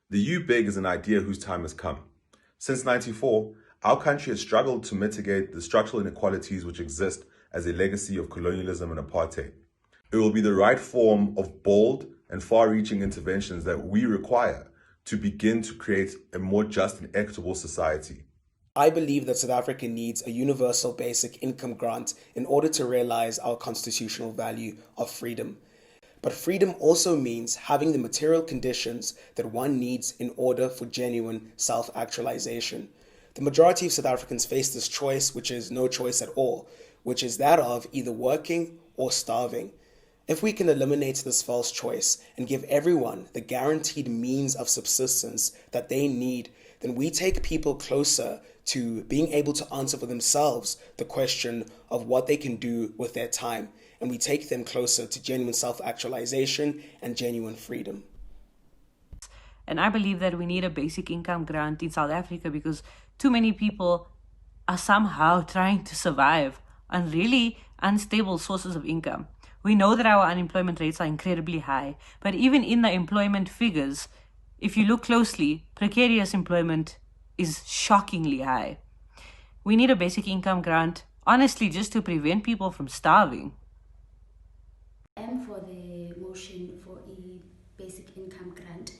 The UBIG is an idea whose time has come. Since '94, our country has struggled to mitigate the structural inequalities which exist as a legacy of colonialism and apartheid. It will be the right form of bold and far-reaching interventions that we require to begin to create a more just and equitable society. I believe that South Africa needs a universal basic income grant in order to realize our constitutional value of freedom. But freedom also means having the material conditions that one needs in order for genuine self-actualization. The majority of South Africans face this choice, which is no choice at all, which is that of either working or starving. If we can eliminate this false choice and give everyone the guaranteed means of subsistence that they need, then we take people closer to being able to answer for themselves the question of what they can do with their time. And we take them closer to genuine self-actualization and genuine freedom. And I believe that we need a basic income grant in South Africa because too many people are somehow trying to survive on really unstable sources of income. We know that our unemployment rates are incredibly high, but even in the employment figures, if you look closely, precarious employment is shockingly high. We need a basic income grant, honestly, just to prevent people from starving. I am for the motion for a basic income grant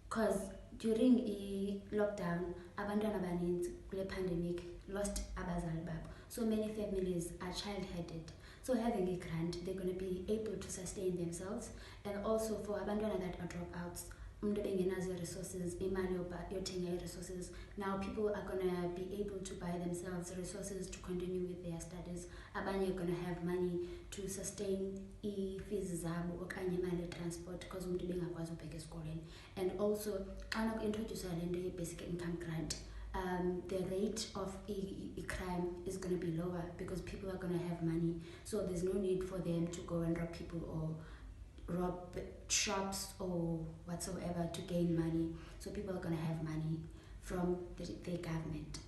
because during a lockdown, abantwana abaninzi kule pandemic lost abazali babo. So many families are child-headed. So having a grant, they're going to be able to sustain themselves. And also for abantwana that are dropouts, umuntu bengenazo resources, imali yothenga resources. Now people are going to be able to buy themselves resources to continue with their studies. Abanye are going to have money to sustain fees zabo okanye imali transport because umuntu bengakwazi ubheka esikoleni. And also xa introduce le nto ye-basic income grant, the rate of a crime is going to be lower because people are going to have money. So there's no need for them to go and rob people or rob shops or whatsoever to gain money. So people are going to have money from the government.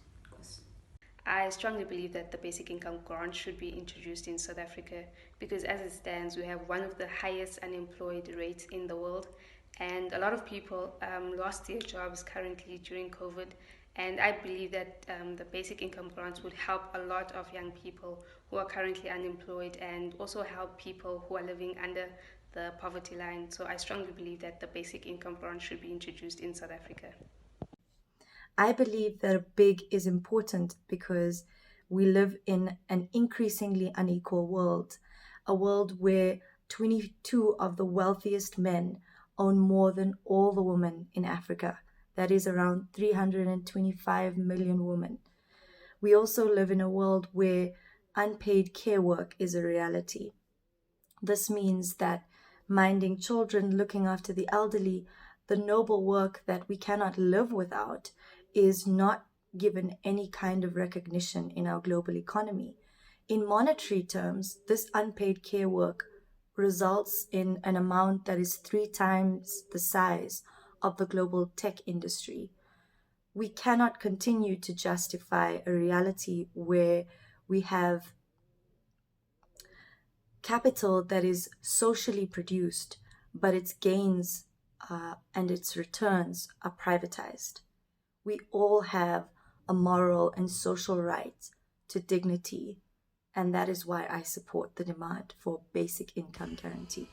I strongly believe that the basic income grant should be introduced in South Africa because as it stands, we have one of the highest unemployed rates in the world. And a lot of people lost their jobs currently during COVID. And I believe that the basic income grants would help a lot of young people who are currently unemployed and also help people who are living under the poverty line. So I strongly believe that the basic income grant should be introduced in South Africa. I believe that a big is important because we live in an increasingly unequal world, a world where 22 of the wealthiest men own more than all the women in Africa. That is around 325 million women. We also live in a world where unpaid care work is a reality. This means that minding children, looking after the elderly, the noble work that we cannot live without, is not given any kind of recognition in our global economy. In monetary terms, this unpaid care work results in an amount that is 3 times the size of the global tech industry. We cannot continue to justify a reality where we have capital that is socially produced, but its gains and its returns are privatized. We all have a moral and social right to dignity, and that is why I support the demand for basic income guarantee.